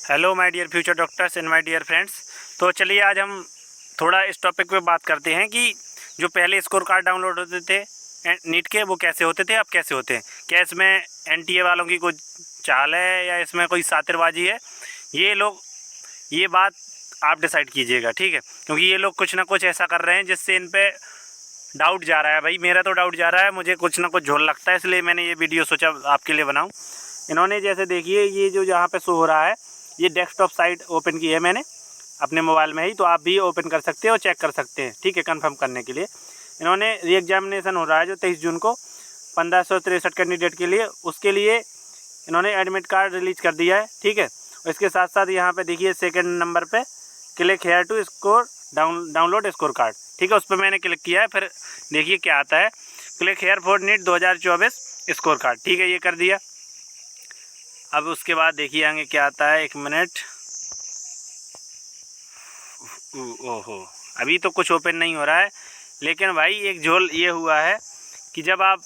Hello my dear future doctors and my dear friends. तो चलिए आज हम थोड़ा इस टॉपिक पे बात करते हैं कि जो पहले स्कोर कार्ड डाउनलोड होते थे नीट के, वो कैसे होते थे, अब कैसे होते हैं। क्या इसमें एनटीए वालों की कोई चाल है या इसमें कोई सातिरबाजी है? ये बात आप डिसाइड कीजिएगा, ठीक है। क्योंकि ये लोग कुछ ना कुछ ऐसा कर रहे हैं जिससे इन पे डाउट जा रहा है। भाई मेरा तो डाउट जा रहा है, मुझे कुछ ना कुछ झोल लगता है, इसलिए मैंने ये वीडियो सोचा आपके लिए बनाऊँ। इन्होंने जैसे देखिए ये जो यहाँ पे शो हो रहा है, ये डेस्कटॉप साइट ओपन की है मैंने अपने मोबाइल में ही, तो आप भी ओपन कर सकते हैं और चेक कर सकते हैं, ठीक है। कंफर्म करने के लिए इन्होंने री एग्जामिनेशन हो रहा है जो 23 जून को 1563 कैंडिडेट के लिए, उसके लिए इन्होंने एडमिट कार्ड रिलीज कर दिया है, ठीक है। और इसके साथ साथ यहाँ पे देखिए सेकंड नंबर पे click here to score download score card, ठीक है। उस पर मैंने क्लिक किया है, फिर देखिए क्या आता है, click here for NEET 2024 score card, ठीक है, ये कर दिया। अब उसके बाद देखिए आगे क्या आता है, 1 मिनट। ओहो, अभी तो कुछ ओपन नहीं हो रहा है, लेकिन भाई एक झोल ये हुआ है कि जब आप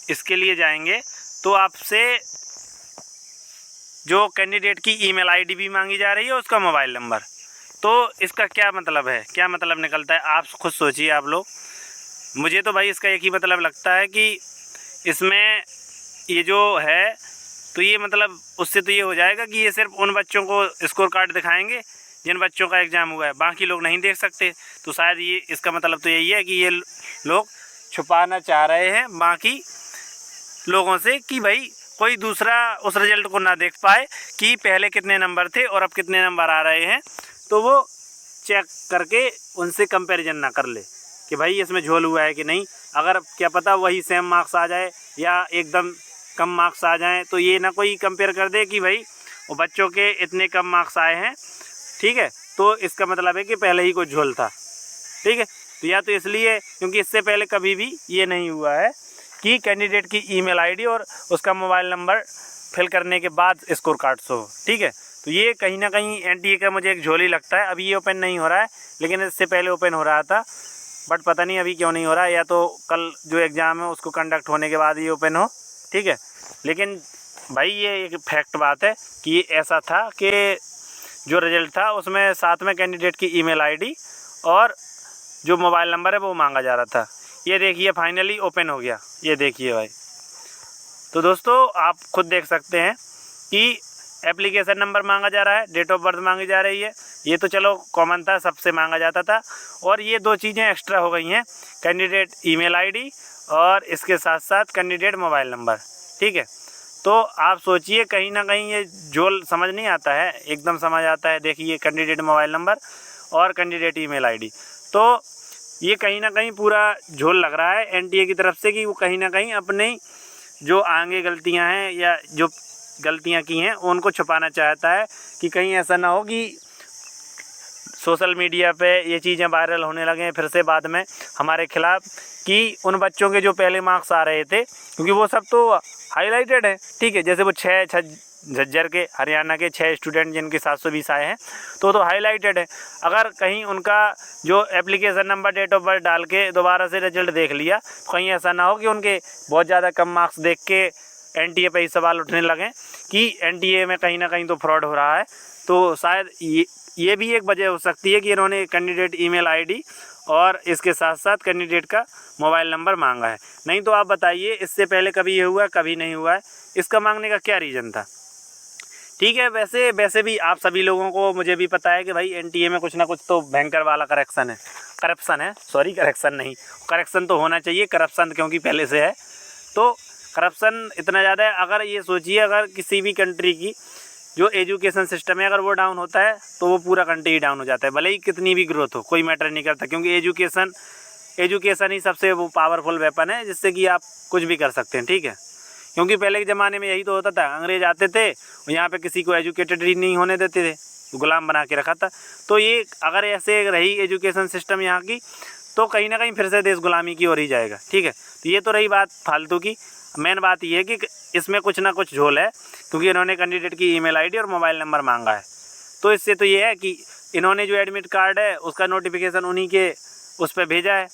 इसके लिए जाएंगे तो आपसे जो कैंडिडेट की ईमेल आईडी भी मांगी जा रही है, उसका मोबाइल नंबर। तो इसका क्या मतलब है, क्या मतलब निकलता है, आप खुद सोचिए आप लोग। मुझे तो भाई इसका एक ही मतलब लगता है कि इसमें ये जो है, तो ये मतलब उससे तो ये हो जाएगा कि ये सिर्फ उन बच्चों को स्कोर कार्ड दिखाएंगे जिन बच्चों का एग्ज़ाम हुआ है, बाकी लोग नहीं देख सकते। तो शायद ये इसका मतलब तो यही है कि ये लोग छुपाना चाह रहे हैं बाकी लोगों से कि भाई कोई दूसरा उस रिज़ल्ट को ना देख पाए कि पहले कितने नंबर थे और अब कितने नंबर आ रहे हैं, तो वो चेक करके उनसे कंपैरिजन ना कर ले कि भाई इसमें झोल हुआ है कि नहीं। अगर क्या पता वही सेम मार्क्स आ जाए या एकदम कम मार्क्स आ जाएं, तो ये ना कोई कंपेयर कर दे कि भाई वो बच्चों के इतने कम मार्क्स आए हैं, ठीक है, तो इसका मतलब है कि पहले ही कुछ झोल था, ठीक है। तो या तो इसलिए क्योंकि इससे पहले कभी भी ये नहीं हुआ है कि कैंडिडेट की ईमेल आईडी और उसका मोबाइल नंबर फिल करने के बाद स्कोर कार्ड शो, ठीक है। तो ये कहीं ना कहीं एनटीए का मुझे एक झोल ही लगता है। अभी ये ओपन नहीं हो रहा है, लेकिन इससे पहले ओपन हो रहा था, बट पता नहीं अभी क्यों नहीं हो रहा है। या तो कल जो एग्ज़ाम है उसको कंडक्ट होने के बाद ये ओपन हो, ठीक है। लेकिन भाई ये एक फैक्ट बात है कि ये ऐसा था कि जो रिज़ल्ट था उसमें साथ में कैंडिडेट की ईमेल आईडी और जो मोबाइल नंबर है वो मांगा जा रहा था। ये देखिए फाइनली ओपन हो गया, ये देखिए भाई। तो दोस्तों आप खुद देख सकते हैं कि एप्लीकेशन नंबर मांगा जा रहा है, डेट ऑफ बर्थ मांगी जा रही है, ये तो चलो कॉमन था, सबसे मांगा जाता था। और ये दो चीज़ें एक्स्ट्रा हो गई हैं, कैंडिडेट ईमेल आईडी और इसके साथ साथ कैंडिडेट मोबाइल नंबर, ठीक है। तो आप सोचिए कहीं ना कहीं ये झोल समझ नहीं आता है, एकदम समझ आता है। देखिए कैंडिडेट मोबाइल नंबर और कैंडिडेट ईमेल आईडी, तो ये कहीं ना कहीं पूरा झोल लग रहा है एनटीए की तरफ से कि वो कहीं ना कहीं अपनी जो आगे गलतियां हैं या जो गलतियां की हैं उनको छुपाना चाहता है कि कहीं ऐसा ना हो कि सोशल मीडिया पे ये चीज़ें वायरल होने लगे फिर से बाद में हमारे खिलाफ, कि उन बच्चों के जो पहले मार्क्स आ रहे थे, क्योंकि वो सब तो हाईलाइटेड है, ठीक है। जैसे वो छः झज्जर के हरियाणा के 6 स्टूडेंट जिनके 720 आए हैं, तो हाईलाइटेड है। अगर कहीं उनका जो application number date of birth डाल के दोबारा से रिजल्ट देख लिया, तो कहीं ऐसा ना हो कि उनके बहुत ज़्यादा कम मार्क्स देख के एनटीए पे ही सवाल उठने लगें कि एनटीए में कहीं ना कहीं तो फ्रॉड हो रहा है। तो शायद ये भी एक वजह हो सकती है कि इन्होंने कैंडिडेट ईमेल आईडी और इसके साथ साथ कैंडिडेट का मोबाइल नंबर मांगा है। नहीं तो आप बताइए इससे पहले कभी ये हुआ है, कभी नहीं हुआ है, इसका मांगने का क्या रीज़न था, ठीक है। वैसे भी आप सभी लोगों को, मुझे भी पता है कि भाई एनटीए में कुछ ना कुछ तो भयंकर वाला करप्शन तो होना चाहिए, करप्शन क्योंकि पहले से है, तो करप्शन इतना ज़्यादा है। अगर ये सोचिए, अगर किसी भी कंट्री की जो एजुकेशन सिस्टम है अगर वो डाउन होता है तो वो पूरा कंट्री ही डाउन हो जाता है, भले ही कितनी भी ग्रोथ हो, कोई मैटर नहीं करता। क्योंकि एजुकेशन ही सबसे वो पावरफुल वेपन है जिससे कि आप कुछ भी कर सकते हैं, ठीक है। क्योंकि पहले के ज़माने में यही तो होता था, अंग्रेज आते थे और यहाँ पे किसी को एजुकेटेड ही नहीं होने देते थे, गुलाम बना के रखा था। तो ये अगर ऐसे रही एजुकेशन सिस्टम यहाँ की, तो कहीं ना कहीं फिर से देश गुलामी की ओर ही जाएगा, ठीक है। तो ये तो रही बात फालतू की। मेन बात ये है कि इसमें कुछ ना कुछ झोल है, क्योंकि इन्होंने कैंडिडेट की ईमेल आईडी और मोबाइल नंबर मांगा है। तो इससे तो ये है कि इन्होंने जो एडमिट कार्ड है उसका नोटिफिकेशन उन्हीं के उस पर भेजा है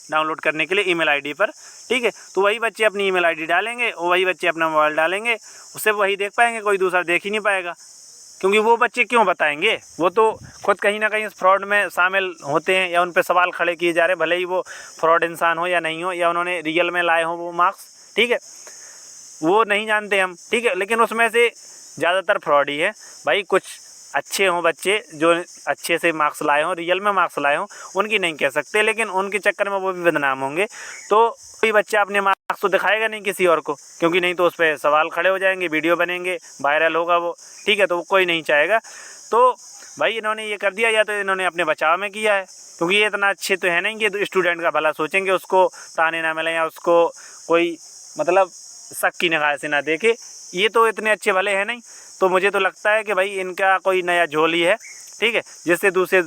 डाउनलोड करने के लिए ईमेल आईडी पर, ठीक है। तो वही बच्चे अपनी ईमेल आईडी डालेंगे और वही बच्चे अपना मोबाइल डालेंगे, उससे वही देख पाएंगे, कोई दूसरा देख ही नहीं पाएगा। क्योंकि वो बच्चे क्यों बताएंगे, वो तो खुद कहीं ना कहीं इस फ्रॉड में शामिल होते हैं या उन पे सवाल खड़े किए जा रहे हैं, भले ही वो फ्रॉड इंसान हो या नहीं हो, या उन्होंने रियल में लाए हों वो मार्क्स, ठीक है, वो नहीं जानते हम, ठीक है, लेकिन उसमें से ज़्यादातर फ्रॉड ही है भाई। कुछ अच्छे हों बच्चे जो अच्छे से मार्क्स लाए हों, रियल में मार्क्स लाए हों, उनकी नहीं कह सकते, लेकिन उनके चक्कर में वो भी बदनाम होंगे। तो कोई बच्चा अपने मार्क्स तो दिखाएगा नहीं किसी और को, क्योंकि नहीं तो उस पर सवाल खड़े हो जाएंगे, वीडियो बनेंगे, वायरल होगा वो, ठीक है, तो वो कोई नहीं चाहेगा। तो भाई इन्होंने ये कर दिया, या तो इन्होंने अपने बचाव में किया है, क्योंकि ये इतना अच्छे तो है नहीं कि स्टूडेंट का भला सोचेंगे, उसको ताने ना मिले या उसको कोई मतलब शक की निगाह से ना देखे, ये तो इतने अच्छे भले हैं नहीं। तो मुझे तो लगता है कि भाई इनका कोई नया झोली है, ठीक है, जिससे दूसरे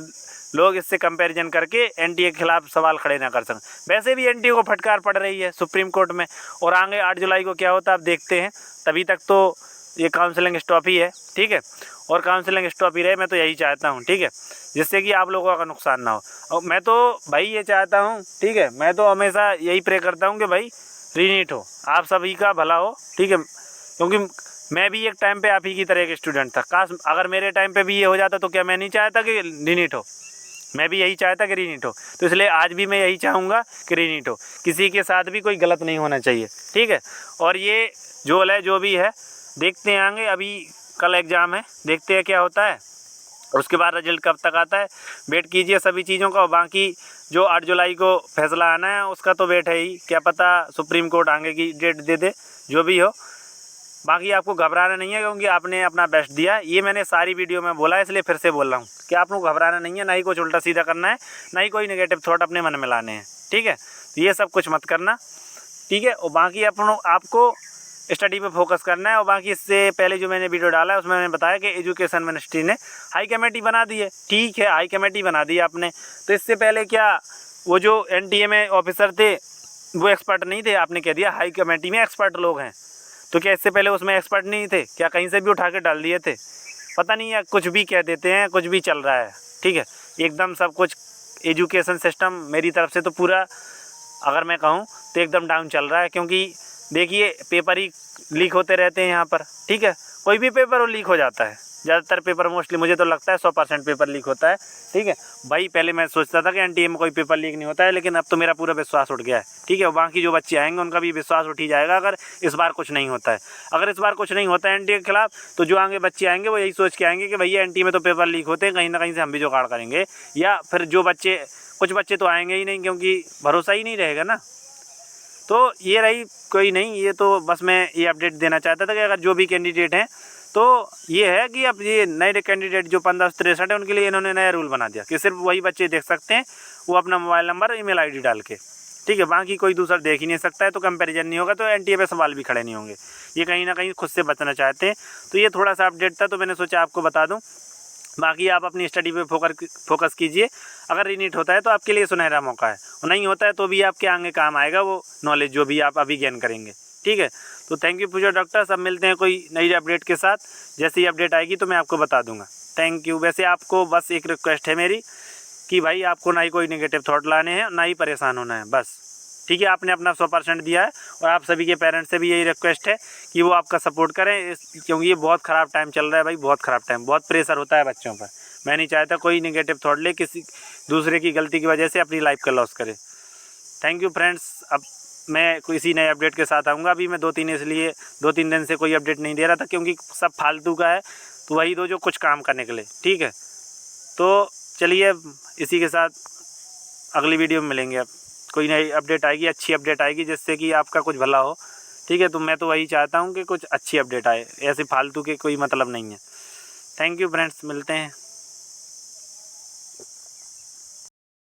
लोग इससे कंपैरिजन करके एनटीए के खिलाफ सवाल खड़े ना कर सकें। वैसे भी एनटीए को फटकार पड़ रही है सुप्रीम कोर्ट में, और आगे 8 जुलाई को क्या होता है आप देखते हैं। तभी तक तो ये काउंसलिंग स्टॉप ही है, ठीक है, और काउंसलिंग स्टॉप ही रहे, मैं तो यही चाहता हूँ, ठीक है, जिससे कि आप लोगों का नुकसान ना हो। और मैं तो भाई ये चाहता हूँ, ठीक है, मैं तो हमेशा यही प्रे करता हूँ कि भाई रीनीट हो, आप सभी का भला हो, ठीक है, क्योंकि मैं भी एक टाइम पे आप ही की तरह एक स्टूडेंट था। काश अगर मेरे टाइम पे भी ये हो जाता तो क्या मैं नहीं चाहता कि रीनीट हो, मैं भी यही चाहता कि रीनीट हो। तो इसलिए आज भी मैं यही चाहूँगा कि रीनीट हो, किसी के साथ भी कोई गलत नहीं होना चाहिए, ठीक है। और ये झोल है जो भी है, देखते हैं आगे, अभी कल एग्ज़ाम है, देखते हैं क्या होता है, और उसके बाद रिजल्ट कब तक आता है, वेट कीजिए सभी चीज़ों का। और बाकी जो 8 जुलाई को फैसला आना है उसका तो वेट है ही, क्या पता सुप्रीम कोर्ट आगे की डेट दे दे, जो भी हो। बाकी आपको घबराना नहीं है, क्योंकि आपने अपना बेस्ट दिया, ये मैंने सारी वीडियो में बोला है, इसलिए फिर से बोल रहा हूँ कि आप लोग घबराना नहीं है, ना ही कुछ उल्टा सीधा करना है, ना ही कोई नेगेटिव थॉट अपने मन में लाने हैं, ठीक है, तो ये सब कुछ मत करना, ठीक है। और बाकी आपको स्टडी पे फोकस करना है। और बाकी इससे पहले जो मैंने वीडियो डाला है उसमें मैंने बताया कि एजुकेशन मिनिस्ट्री ने हाई कमेटी बना दी है, ठीक है, हाई कमेटी बना दी आपने, तो इससे पहले क्या वो जो एनटीए में ऑफिसर थे वो एक्सपर्ट नहीं थे, आपने कह दिया हाई कमेटी में एक्सपर्ट लोग हैं, तो क्या इससे पहले उसमें एक्सपर्ट नहीं थे क्या, कहीं से भी उठा के डाल दिए थे, पता नहीं है, कुछ भी कह देते हैं, कुछ भी चल रहा है, ठीक है, एकदम सब कुछ एजुकेशन सिस्टम मेरी तरफ से तो पूरा अगर मैं कहूँ तो एकदम डाउन चल रहा है। क्योंकि देखिए पेपर ही लीक होते रहते हैं यहाँ पर, ठीक है, कोई भी पेपर वो लीक हो जाता है, ज़्यादातर पेपर मोस्टली मुझे तो लगता है 100% पेपर लीक होता है, ठीक है भाई। पहले मैं सोचता था कि एनटीए में कोई पेपर लीक नहीं होता है, लेकिन अब तो मेरा पूरा विश्वास उठ गया है, ठीक है। बाकी जो बच्चे आएंगे उनका भी विश्वास उठ ही जाएगा अगर इस बार कुछ नहीं होता है। अगर इस बार कुछ नहीं होता है एनटीए के खिलाफ, तो जो आगे बच्चे आएंगे वो यही सोच के आएंगे कि भैया एनटीए में तो पेपर लीक होते हैं, कहीं ना कहीं से हम भी जुगाड़ करेंगे। या फिर जो बच्चे, कुछ बच्चे तो आएंगे ही नहीं, क्योंकि भरोसा ही नहीं रहेगा ना। तो ये रही, कोई नहीं, ये तो बस मैं ये अपडेट देना चाहता था कि अगर जो भी कैंडिडेट हैं, तो ये है कि अब ये नए कैंडिडेट जो 1563 है उनके लिए इन्होंने नया रूल बना दिया कि सिर्फ वही बच्चे देख सकते हैं, वो अपना मोबाइल नंबर ईमेल आईडी डाल के, ठीक है, बाकी कोई दूसरा देख ही नहीं सकता है। तो कंपैरिजन नहीं होगा, तो एनटीए पे सवाल भी खड़े नहीं होंगे। ये कहीं ना कहीं खुद से बचना चाहते हैं, तो ये थोड़ा सा अपडेट था, तो मैंने सोचा आपको बता दूँ। बाकी आप अपनी स्टडी पे फोकस कीजिए। अगर रीनीट होता है तो आपके लिए सुनहरा मौका है, और नहीं होता है तो भी आपके आगे काम आएगा वो नॉलेज जो भी आप अभी गेन करेंगे, ठीक है। तो थैंक यू फ्यूचर डॉक्टर, सब मिलते हैं कोई नई अपडेट के साथ, जैसे ही अपडेट आएगी तो मैं आपको बता दूंगा। Thank you. वैसे आपको बस एक रिक्वेस्ट है मेरी कि भाई आपको ना ही कोई नेगेटिव थॉट लाने हैं, ना ही परेशान होना है, बस, ठीक है। आपने अपना 100% दिया है, और आप सभी के पेरेंट्स से भी यही रिक्वेस्ट है कि वो आपका सपोर्ट करें, क्योंकि ये बहुत ख़राब टाइम चल रहा है भाई, बहुत ख़राब टाइम, बहुत प्रेशर होता है बच्चों पर। मैं नहीं चाहता कोई नेगेटिव थॉट ले, किसी दूसरे की गलती की वजह से अपनी लाइफ का लॉस करे। Thank you friends. अब मैं किसी नए अपडेट के साथ आऊँगा। अभी मैं 2-3 दिन से कोई अपडेट नहीं दे रहा था, क्योंकि सब फालतू का है, तो वही दो जो कुछ काम करने के लिए, ठीक है। तो चलिए इसी के साथ अगली वीडियो में मिलेंगे। अब कोई नई अपडेट आएगी, अच्छी अपडेट आएगी, जिससे कि आपका कुछ भला हो, ठीक है। तो मैं तो वही चाहता हूँ कि कुछ अच्छी अपडेट आए, ऐसे फालतू के कोई मतलब नहीं है। थैंक यू फ्रेंड्स, मिलते हैं।